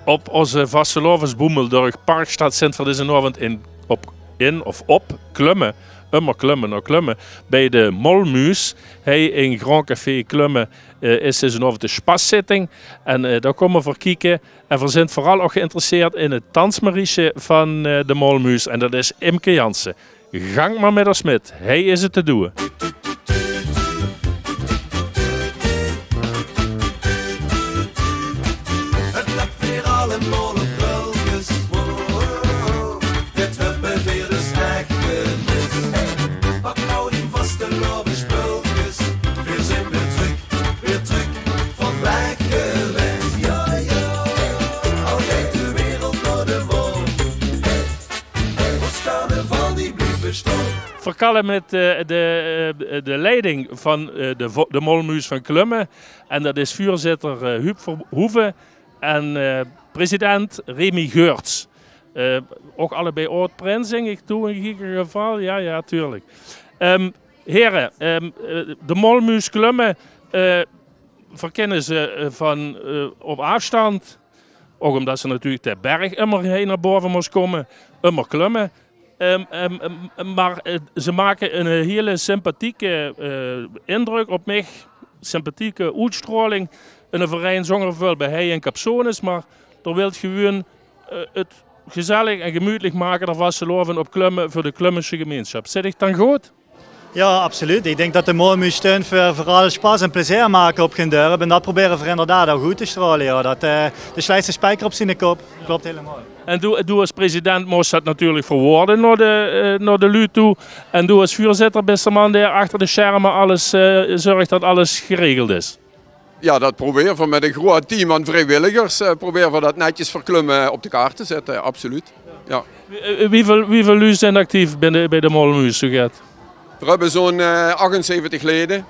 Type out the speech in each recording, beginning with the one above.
op onze vastelovensboemeldorg Parkstad zijn we deze avond op Klummen. Klummen. Bij de Molmuis. Hij in Grand Café Klummen is deze avond de spaszitting. En daar komen we voor kijken. En we zijn vooral ook geïnteresseerd in het dansmariesje van de Molmuis. En dat is Imke Jansen. Gang maar met ons met. Hij is het te doen. Verkallen met de leiding van de Molmuis van Klummen. En dat is voorzitter Huub Verhoeven en president Remy Geurts. Ook allebei oud-prins, denk ik, toe in ieder geval. Ja, tuurlijk. Heren, de Molmuis Klummen verkennen ze van op afstand. Ook omdat ze natuurlijk de berg immer heen naar boven moest komen. Immer klummen. Maar ze maken een hele sympathieke indruk op mij. Sympathieke uitstraling. In een verein zonder veel bij hij en Capsones. Maar er wil gewoon het gezellig en gemütlich maken. Dat was geloven op Klummen voor de Klummense gemeenschap. Zit ik dan goed? Ja, absoluut. Ik denk dat de Molmuis steun voor vooral spaas en plezier maken op hun dorp. En dat proberen we inderdaad ook goed te stralen. Ja. Dat, de slechtste spijker op zijn kop. Klopt helemaal. En doe als president moest dat natuurlijk verwoorden naar de lui toe. En doe als voorzitter best de man die achter de schermen alles zorgt dat alles geregeld is. Ja, dat proberen we met een groot team aan vrijwilligers. Proberen we dat netjes voor Klummen op de kaart te zetten, absoluut. Ja. Wieveel lui zijn actief bij de Molmuis? We hebben zo'n 78 leden.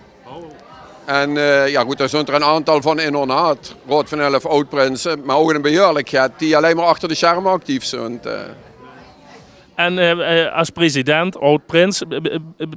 En ja goed, daar zijn er een aantal van in ornaat. Rood van 11 oud-prinsen, maar ook een beheerlijkheid die alleen maar achter de schermen actief zijn. En als president, oud-prins,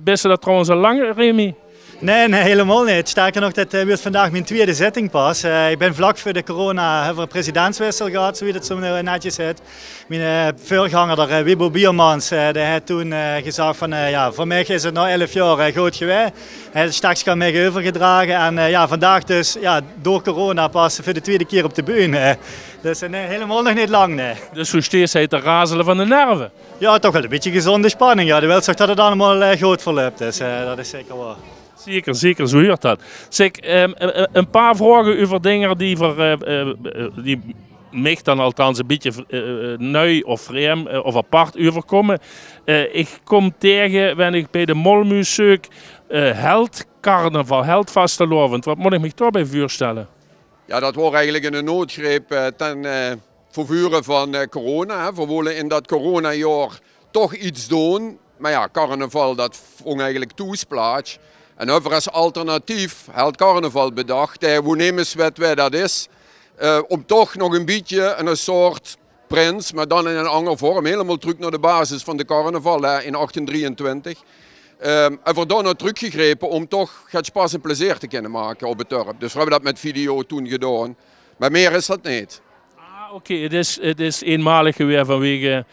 best je dat trouwens al lang, Remy? Nee, helemaal niet. Sterker nog, dit wordt vandaag mijn tweede zitting pas. Ik ben vlak voor de corona hebben we een presidentswissel gehad, zoals het zo netjes heet. Mijn voorganger, Wibo Biermans, die heeft toen gezegd van ja, voor mij is het nu 11 jaar goed geweest. Hij heeft straks kan mij overgedragen en ja, vandaag dus ja, door corona pas voor de tweede keer op de bühne. Dus nee, helemaal nog niet lang. Nee. Dus hoe steeds hij te razelen van de nerven? Ja, toch wel een beetje gezonde spanning. Ja. De wil zegt dat het allemaal goed verloopt, dus dat is zeker waar. Zeker, zo hoort dat. Zeg, een paar vragen over dingen die mij dan althans een beetje nieuw of vreemd of apart overkomen. Ik kom tegen, wanneer ik bij de Molmuis zoek, Heldcarnaval, Heldvastelovend. Wat moet ik me daarbij voorstellen? Ja, dat was eigenlijk een noodgreep ten vervuren van corona. We willen in dat coronajaar toch iets doen. Maar ja, carnaval dat vond eigenlijk toesplaats. En hebben we als alternatief het carnaval bedacht. We nemen wat dat is. Om toch nog een beetje een soort prins, maar dan in een andere vorm. Helemaal terug naar de basis van de carnaval in 1823. En we dan nog teruggegrepen om toch het spaas en plezier te kunnen maken op het dorp. Dus we hebben dat met video toen gedaan. Maar meer is dat niet. Oké, het is eenmalig weer vanwege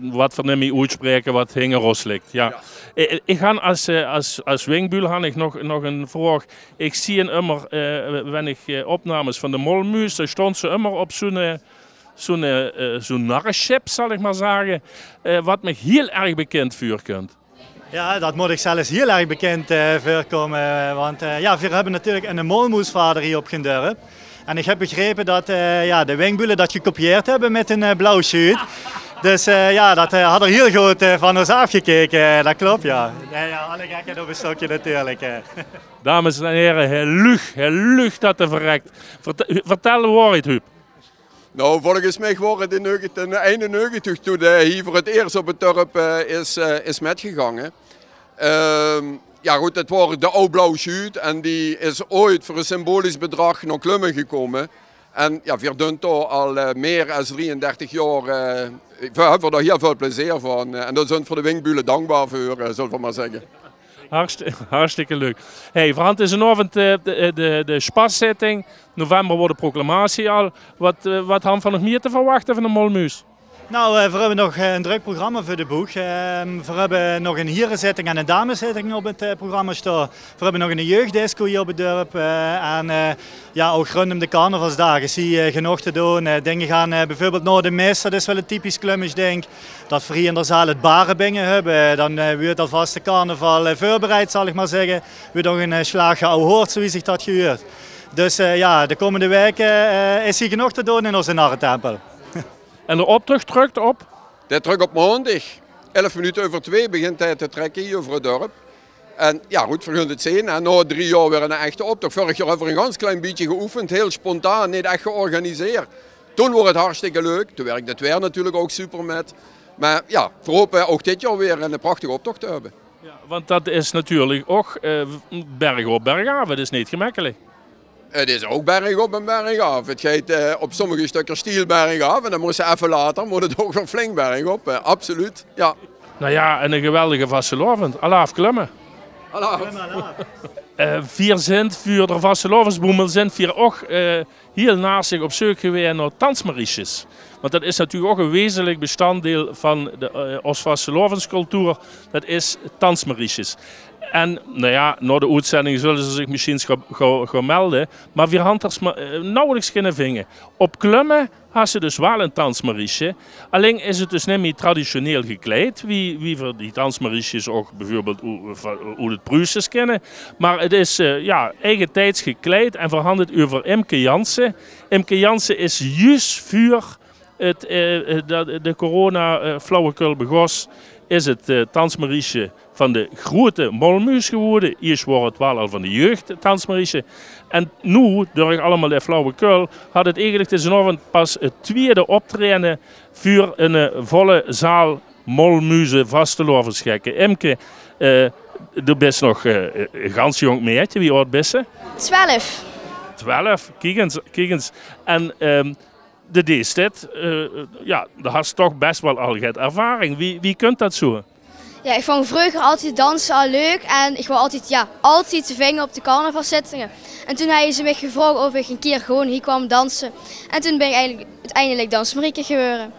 wat we niet meer uitspreken, wat hingeros ligt. Ja. Ik ga als Wingbuil ik nog een vraag. Ik zie immer, wanneer ik opnames van de Molmuis, daar stond ze immer op zo'n narrenschip, zal ik maar zeggen, wat me heel erg bekend voorkomt. Ja, dat moet ik zelfs heel erg bekend voorkomen, want ja, we hebben natuurlijk een Molmuisvader hier op Gendurp. En ik heb begrepen dat ja, de Wingbuilen dat gekopieerd hebben met een blauw shirt. Dus ja, dat had er heel goed van ons afgekeken, dat klopt ja. Nee, ja, alle gekheid op een stokje natuurlijk. Dames en heren, heel lucht dat te verrekt. Vertel de waarheid, Huub. Nou, volgens mij waren het in 1991 toen hij hier voor het eerst op het dorp is metgegangen. Ja goed, het was de oude blauwe schuut en die is ooit voor een symbolisch bedrag naar Klummen gekomen. En ja, we doen toch al meer dan 33 jaar, we hebben er heel veel plezier van. En daar zijn we voor de Wingbuilen dankbaar voor, zullen we maar zeggen. Hartstikke leuk. Hey, Frans, is vanavond de spaszitting. November wordt de proclamatie al. Wat hebben we nog meer te verwachten van de Molmuis? Nou, we hebben nog een druk programma voor de boeg. We hebben nog een herenzitting en een dameszitting op het programma staan. We hebben nog een jeugddisco hier op het dorp. Ja, ook rondom de carnavalsdagen zie je genoeg te doen. Dingen gaan bijvoorbeeld naar de mis, dat is wel een typisch Klummisch ding. Dat we hier in de zaal het barenbingen hebben. Dan wordt alvast de carnaval voorbereid, zal ik maar zeggen. We nog een slag oude hoort, zoals zich dat gehoord. Dus ja, de komende weken is hier genoeg te doen in onze narrentempel. En de optocht drukt op? Dat drukt op maandag. 11 minuten over 2 begint hij te trekken hier over het dorp. En ja, goed, we gaan het zien. En na 3 jaar weer een echte optocht. Vorig jaar hebben we een ganz klein beetje geoefend, heel spontaan, niet echt georganiseerd. Toen wordt het hartstikke leuk. Toen werkt het weer natuurlijk ook super met. Maar ja, we hopen ook dit jaar weer een prachtige optocht te hebben. Ja, want dat is natuurlijk ook berg op berg af. Dat is niet gemakkelijk. Het is ook berg op en berg af. Het gaat op sommige stukken stiel berg af en dan moet ze even later moet het ook weer flink berg op. Absoluut, ja. Nou ja, en een geweldige vastelovend. Alaaf klimmen. Alaaf. Vier zijn voor de vastelovensboemel zijn vier ook heel naast zich op zoek geweest naar tansmariesjes. Want dat is natuurlijk ook een wezenlijk bestanddeel van de Oostvastelovenscultuur. Dat is tansmariesjes. En nou ja, na de uitzending zullen ze zich misschien gaan melden. Maar we hadden er nauwelijks kunnen vinden. Op Klummen had ze dus wel een tansmariesje. Alleen is het dus niet meer traditioneel gekleed. Wie voor die tansmariesjes ook bijvoorbeeld hoe het Pruisjes kennen. Maar het is ja, eigentijds gekleed en verhandeld over Imke Jansen. Imke Jansen is juist voor de corona-flauwekul begos. Is het tansmariesje van de grote Molmuis geworden. Eerst was het wel al van de jeugd tansmariesje. En nu, door allemaal de flauwekul, had het eigenlijk deze pas het tweede optreden voor een volle zaal Molmuizen vastelovensgekken. Imke, du bent nog een ganz jong meisje. Wie oud bent ze? 12. 12, kijk eens. En de dit, ja, daar had je toch best wel al ervaring. Wie kunt dat zo? Ja, ik vond vroeger altijd dansen al leuk en ik wou altijd te vingen op de carnavalszittingen. En toen hebben ze me gevraagd of ik een keer gewoon hier kwam dansen. En toen ben ik eigenlijk uiteindelijk dansmarieke geworden.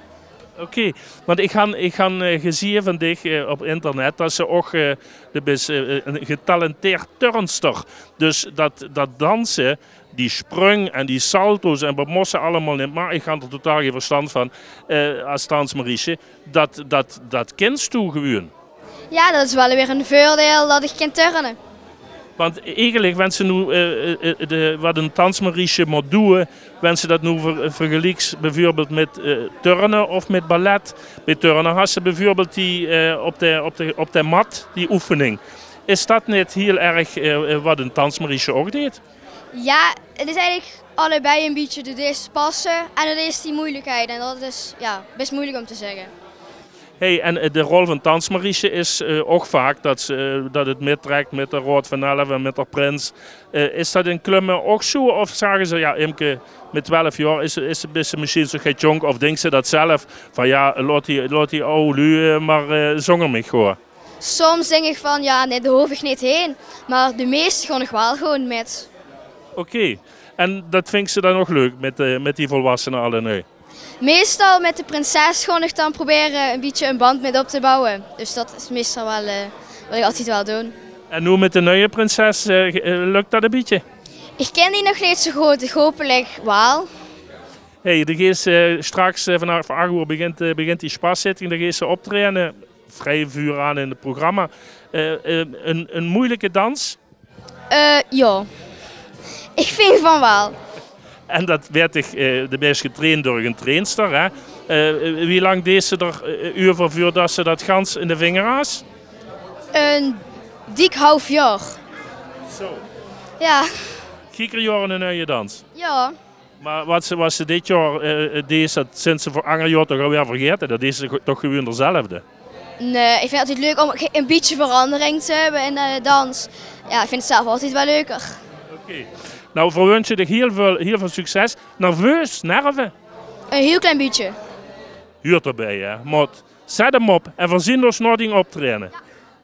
Oké, want ik ga gezien van dich op internet dat ze ook een getalenteerd turnster. Dus dat dansen, die sprong en die salto's en wat moesten allemaal niet, maar ik had er totaal geen verstand van als dansmariesje. Dat kent toe gewoon. Ja, dat is wel weer een voordeel dat ik kan turnen. Want eigenlijk, wanneer ze nu wat een dansmariesje moet doen, wanneer ze dat nu vergelijkt bijvoorbeeld met turnen of met ballet. Bij turnen had ze bijvoorbeeld die op de mat, die oefening. Is dat niet heel erg wat een dansmariesje ook deed? Ja, het is eigenlijk allebei een beetje de eerste passen en dat is die moeilijkheid. En dat is ja, best moeilijk om te zeggen. Hey, en de rol van dansmariesje is ook vaak dat het meetrekt met de Rood van Elf en met de Prins. Is dat in Klummen ook zo? Of zeggen ze, ja, Imke, met 12 jaar is ze misschien zo geen jong? Of denkt ze dat zelf? Van ja, laat die oude lui maar zongen me gewoon. Soms denk ik van, ja, nee, daar hoef ik niet heen. Maar de meeste gaan nog wel gewoon met. Oké, en dat vindt ze dan nog leuk met die volwassenen alle nu? Meestal met de prinses gewoon nog dan proberen een beetje een band mee op te bouwen. Dus dat is meestal wel wat ik altijd wel doen. En nu met de nieuwe prinses, lukt dat een beetje? Ik ken die nog niet zo goed, hopelijk wel. Hey, de geest straks vanaf 8 uur begint die spaszitting, de geest optreden. Vrij vuur aan in het programma. Een moeilijke dans? Ja, ik vind van wel. En dat werd de best getraind door een trainster. Hè? Wie lang deed ze er uur voor dat ze dat gans in de vinger had? Een dik half jaar. Zo. Ja. Kiekerjaren een nieuwe dans. Ja. Maar wat ze dit jaar deed, dat sinds ze voor ander jaar toch alweer vergeten. Dat deed ze toch gewoon dezelfde. Nee, ik vind het altijd leuk om een beetje verandering te hebben in de dans. Ja, ik vind het zelf altijd wel leuker. Oké. Nou, voor wens je dich heel veel succes. Nerveus, nerven? Een heel klein beetje. Huurt erbij, hè. Maar zet hem op en voorzien ons nog optrainen.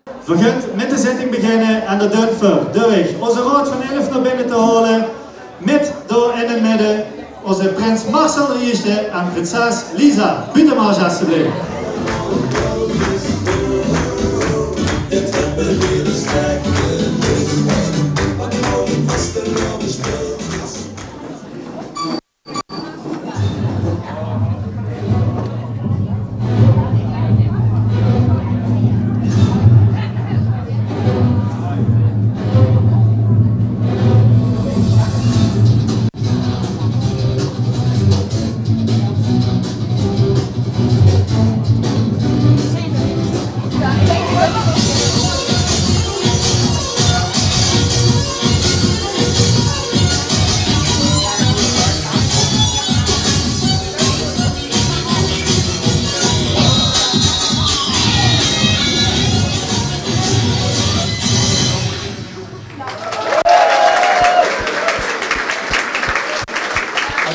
We gaan met de zitting beginnen en dat doen we door onze raad van 11 naar binnen te halen. Met door in het midden onze prins Marcel Rieste en prinses Lisa. Buitenmaars alsjeblieft.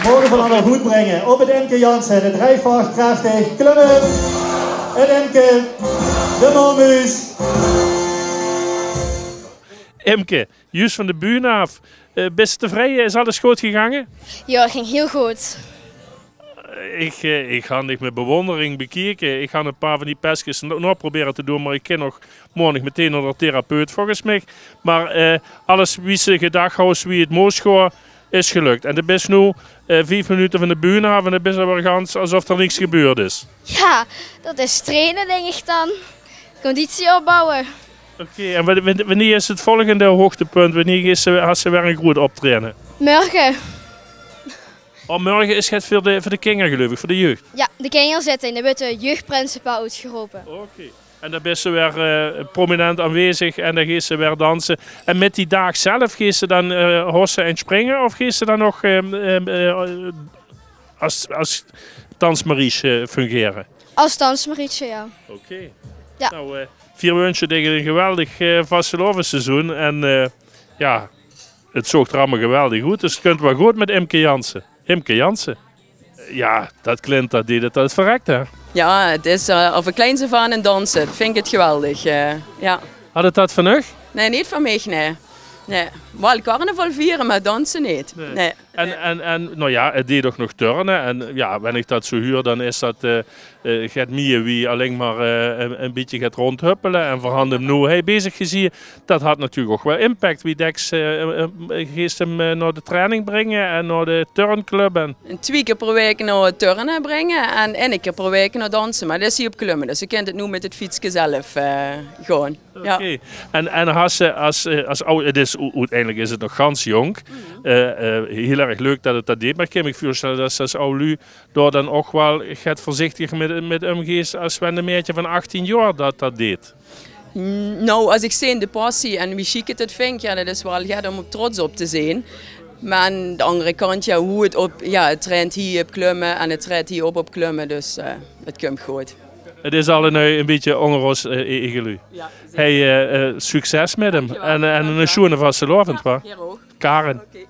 Mogen we dan nog goed brengen op het Imke Jansen, het rijvaart krachtig, klimmen, het Imke, de molmuis. Imke, juist van de buurt af. Best tevreden? Is alles goed gegaan? Ja, het ging heel goed. Ik ga niet met bewondering bekijken. Ik ga een paar van die pestjes nog proberen te doen, maar ik ken nog morgen meteen naar de therapeut volgens mij. Maar alles wie ze gedacht houdt, wie het moest gaan, is gelukt. En de best nu 5 minuten van de buurt af en de best wel gans alsof er niks gebeurd is. Ja, dat is trainen denk ik dan. Conditie opbouwen. Oké, en wanneer is het volgende hoogtepunt? Wanneer gaat ze weer een goed optrainen? Morgen. Oh, morgen is het voor de kinderen geloof ik, voor de jeugd. Ja, de kinderen zitten in de witte jeugdprincipaal uitgeroepen. Oké. En dan is ze weer prominent aanwezig en dan gaat ze weer dansen. En met die dag zelf gaat ze dan hossen en springen of gaat ze dan nog als dansmarietje fungeren? Als dansmarietje, ja. Oké. Ja. Nou, 4 wensen tegen een geweldig vastelovenseizoen. En ja, het zorgt er allemaal geweldig goed. Dus het kunt wel goed met Imke Jansen. Imke Jansen. Ja, dat klinkt, dat deed het uit verrekt, hè? Ja, het is of een klein af aan en dansen. Dat vind ik het geweldig. Ja. Had het dat van u? Nee, niet van mij, nee. Nee. Wel carnaval vieren, maar dansen niet. Nee. En nou ja, het deed ook nog turnen. En ja, wanneer ik dat zo huur, dan is dat gaat meer wie alleen maar een beetje gaat rondhuppelen. En voor hem nu hij bezig gezien. Dat had natuurlijk ook wel impact. Wie Dex geest hem naar de training brengen en naar de turnclub. En 2 keer per week naar turnen brengen en 1 keer per week naar dansen. Maar dat is hier op klimmen, dus je kunt het nu met het fietsje zelf gewoon. Ja. Oké. En als het is, uiteindelijk is het nog gans jong. Heel erg leuk dat het dat deed. Maar ik kan me voorstellen dat als oude door dan ook wel gaat voorzichtig met omgeest als een meisje van 18 jaar dat deed. Nou, als ik zie de passie en wie chic het vindt, ja, dat is wel om op trots op te zien. Maar aan de andere kant, ja, hoe het op, ja, het traint hier op klimmen en het traint hier op klimmen, dus het komt goed. Het is al een beetje ongeros egelu. Ja, hey, succes met hem en een schoene vastelovend, ja, Karen. Okay.